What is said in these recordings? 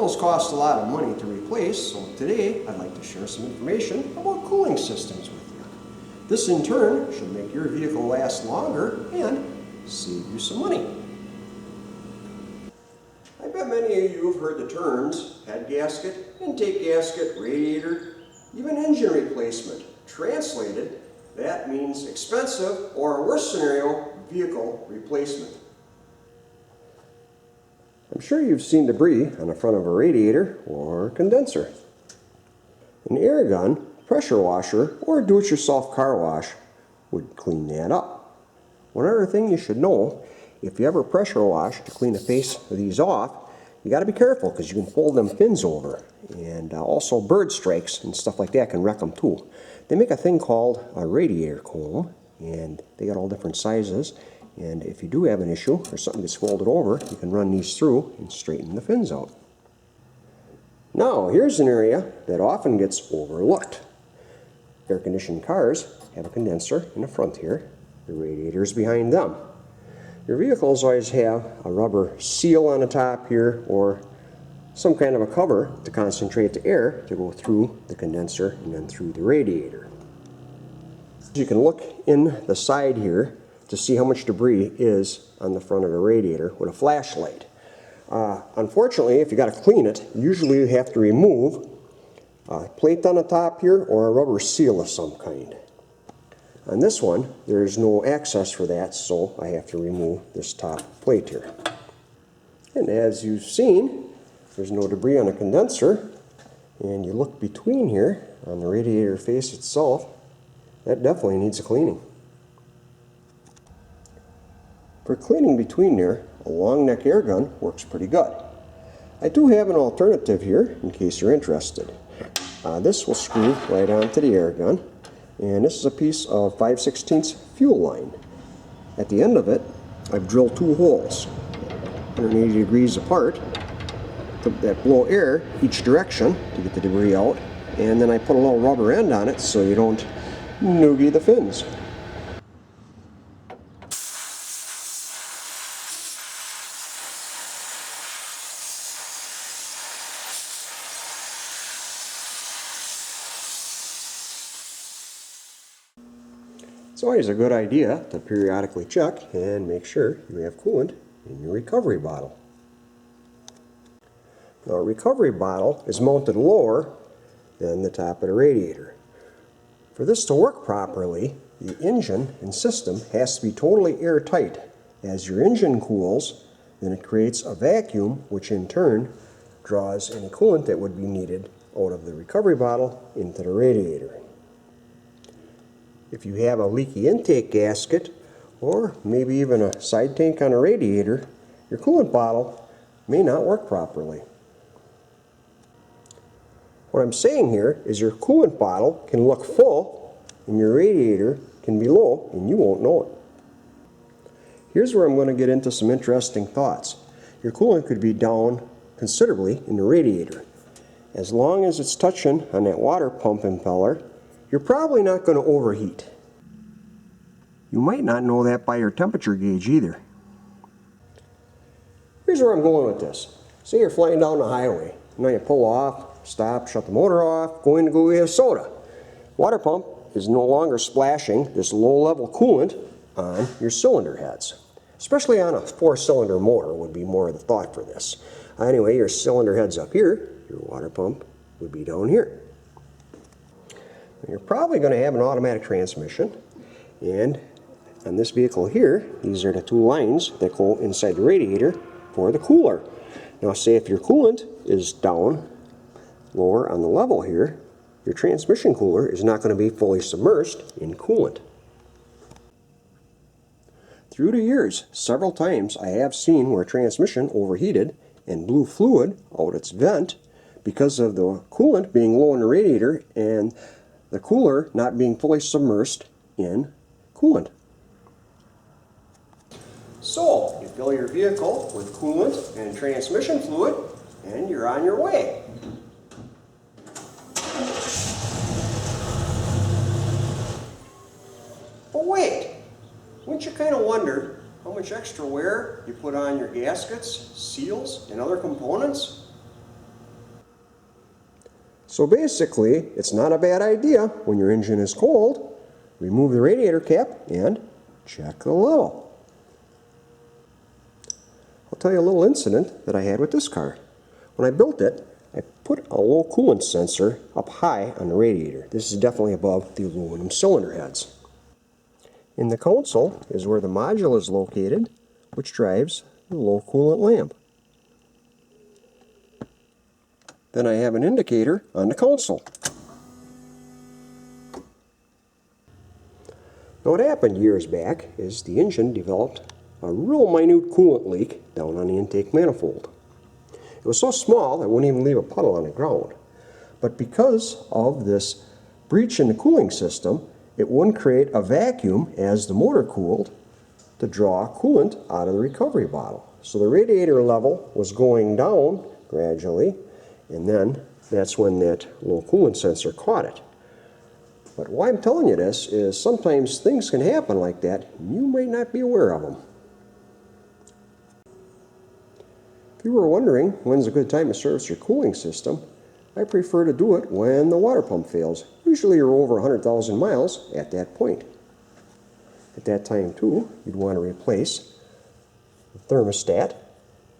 Vehicles cost a lot of money to replace, so today I'd like to share some information about cooling systems with you. This in turn should make your vehicle last longer and save you some money. I bet many of you have heard the terms head gasket, intake gasket, radiator, even engine replacement. Translated, that means expensive or, worst scenario, vehicle replacement. I'm sure you've seen debris on the front of a radiator or condenser. An air gun, pressure washer, or do-it-yourself car wash would clean that up. One other thing you should know, if you ever pressure wash to clean the face of these off, you got to be careful because you can fold them fins over, and also bird strikes and stuff like that can wreck them too. They make a thing called a radiator comb, and they got all different sizes, and if you do have an issue or something gets folded over, you can run these through and straighten the fins out. Now here's an area that often gets overlooked. Air-conditioned cars have a condenser in the front here, the radiator is behind them. Your vehicles always have a rubber seal on the top here or some kind of a cover to concentrate the air to go through the condenser and then through the radiator. You can look in the side here to see how much debris is on the front of the radiator with a flashlight. Unfortunately, if you got to clean it, usually you have to remove a plate on the top here or a rubber seal of some kind. On this one, there is no access for that, so I have to remove this top plate here. And as you've seen, there's no debris on the condenser, and you look between here on the radiator face itself, that definitely needs a cleaning. For cleaning between there, a long neck air gun works pretty good. I do have an alternative here in case you're interested. This will screw right onto the air gun, and this is a piece of 5/16 fuel line. At the end of it, I've drilled two holes 180 degrees apart that blow air each direction to get the debris out, and then I put a little rubber end on it so you don't noogie the fins. It's always a good idea to periodically check and make sure you have coolant in your recovery bottle. Now, a recovery bottle is mounted lower than the top of the radiator. For this to work properly, the engine and system has to be totally airtight. As your engine cools, then it creates a vacuum, which in turn draws any coolant that would be needed out of the recovery bottle into the radiator. If you have a leaky intake gasket, or maybe even a side tank on a radiator, your coolant bottle may not work properly. What I'm saying here is your coolant bottle can look full and your radiator can be low and you won't know it. Here's where I'm going to get into some interesting thoughts. Your coolant could be down considerably in the radiator. As long as it's touching on that water pump impeller, you're probably not going to overheat. You might not know that by your temperature gauge either. Here's where I'm going with this. Say you're flying down the highway. Now you pull off, stop, shut the motor off, going to go get a soda. Water pump is no longer splashing this low-level coolant on your cylinder heads. Especially on a 4-cylinder motor would be more of the thought for this. Anyway, your cylinder head's up here, your water pump would be down here. You're probably going to have an automatic transmission, and on this vehicle here, these are the two lines that go inside the radiator for the cooler. Now say if your coolant is down lower on the level here, your transmission cooler is not going to be fully submerged in coolant. Through the years, several times I have seen where transmission overheated and blew fluid out its vent because of the coolant being low in the radiator and the cooler not being fully submerged in coolant. So, you fill your vehicle with coolant and transmission fluid, and you're on your way. But wait, wouldn't you kind of wonder how much extra wear you put on your gaskets, seals, and other components? So basically, it's not a bad idea when your engine is cold, remove the radiator cap and check the level. I'll tell you a little incident that I had with this car. When I built it, I put a low coolant sensor up high on the radiator. This is definitely above the aluminum cylinder heads. In the console is where the module is located, which drives the low coolant lamp. Then I have an indicator on the console. Now what happened years back is the engine developed a real minute coolant leak down on the intake manifold. It was so small it wouldn't even leave a puddle on the ground. But because of this breach in the cooling system, it wouldn't create a vacuum as the motor cooled to draw coolant out of the recovery bottle. So the radiator level was going down gradually, and then that's when that low coolant sensor caught it. But why I'm telling you this is sometimes things can happen like that and you might not be aware of them. If you were wondering when's a good time to service your cooling system, I prefer to do it when the water pump fails. Usually you're over 100,000 miles at that point. At that time too, you'd want to replace the thermostat,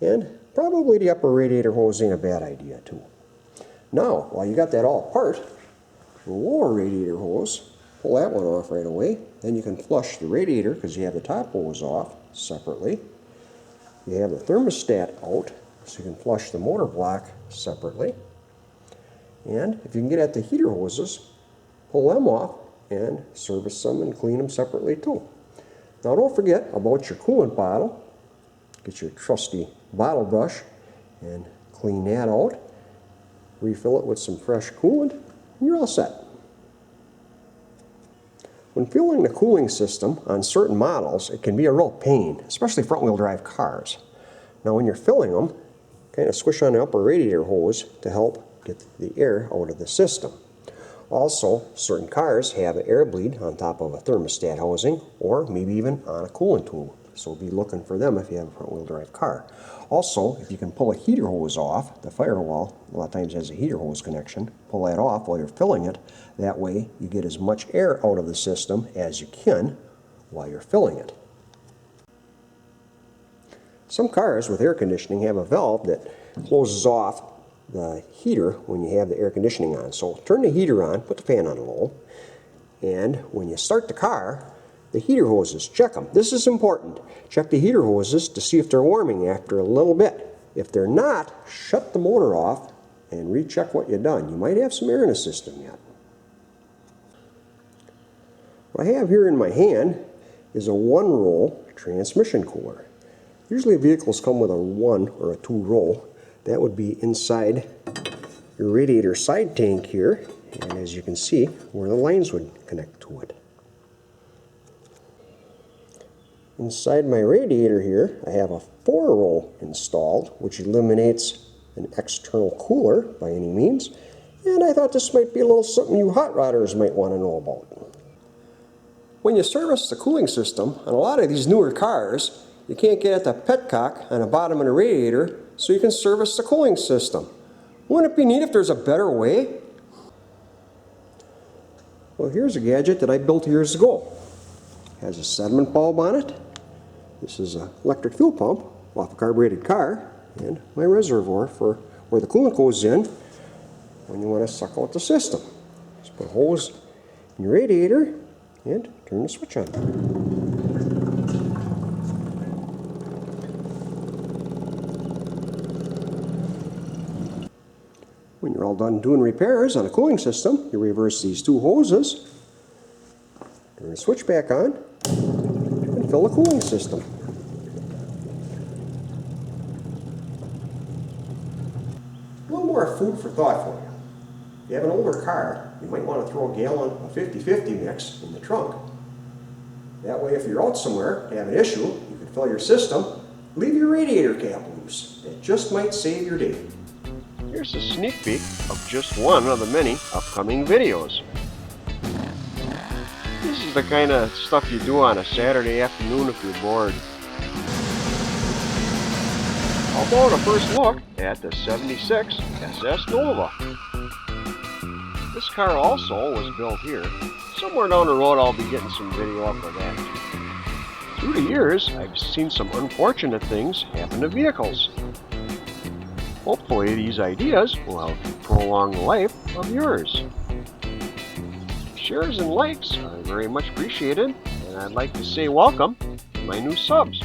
and probably the upper radiator hose ain't a bad idea too. Now, while you got that all apart, the lower radiator hose, pull that one off right away. Then you can flush the radiator because you have the top hose off separately. You have the thermostat out, so you can flush the motor block separately. And if you can get at the heater hoses, pull them off and service them and clean them separately too. Now don't forget about your coolant bottle. Get your trusty bottle brush and clean that out. Refill it with some fresh coolant and you're all set. When filling the cooling system on certain models, it can be a real pain, especially front-wheel drive cars. Now when you're filling them, kind of squish on the upper radiator hose to help get the air out of the system. Also, certain cars have an air bleed on top of a thermostat housing or maybe even on a coolant tube. So be looking for them if you have a front-wheel drive car. Also, if you can pull a heater hose off, the firewall a lot of times has a heater hose connection, pull that off while you're filling it. That way you get as much air out of the system as you can while you're filling it. Some cars with air conditioning have a valve that closes off the heater when you have the air conditioning on. So turn the heater on, put the fan on low, and when you start the car, the heater hoses, check them. This is important. Check the heater hoses to see if they're warming after a little bit. If they're not, shut the motor off and recheck what you've done. You might have some air in the system yet. What I have here in my hand is a one-roll transmission cooler. Usually vehicles come with a 1 or a 2-roll. That would be inside your radiator side tank here, and as you can see, where the lines would connect to it. Inside my radiator here, I have a 4-roll installed, which eliminates an external cooler by any means, and I thought this might be a little something you hot rodders might want to know about. When you service the cooling system on a lot of these newer cars, you can't get at the petcock on the bottom of the radiator, so you can service the cooling system. Wouldn't it be neat if there's a better way? Well, here's a gadget that I built years ago. It has a sediment bulb on it. This is an electric fuel pump off a carbureted car, and my reservoir for where the coolant goes in when you want to suck out the system. Just put a hose in your radiator and turn the switch on. When you're all done doing repairs on a cooling system, you reverse these 2 hoses, turn the switch back on, and fill the cooling system. A little more food for thought for you. If you have an older car, you might want to throw a gallon of 50-50 mix in the trunk. That way, if you're out somewhere and have an issue, you can fill your system, leave your radiator cap loose. It just might save your day. Here's a sneak peek of just one of the many upcoming videos. This is the kind of stuff you do on a Saturday afternoon if you're bored. How about a first look at the '76 SS Nova? This car also was built here. Somewhere down the road I'll be getting some video up of that. Through the years, I've seen some unfortunate things happen to vehicles. Hopefully these ideas will help prolong the life of yours. Shares and likes are very much appreciated, and I'd like to say welcome to my new subs.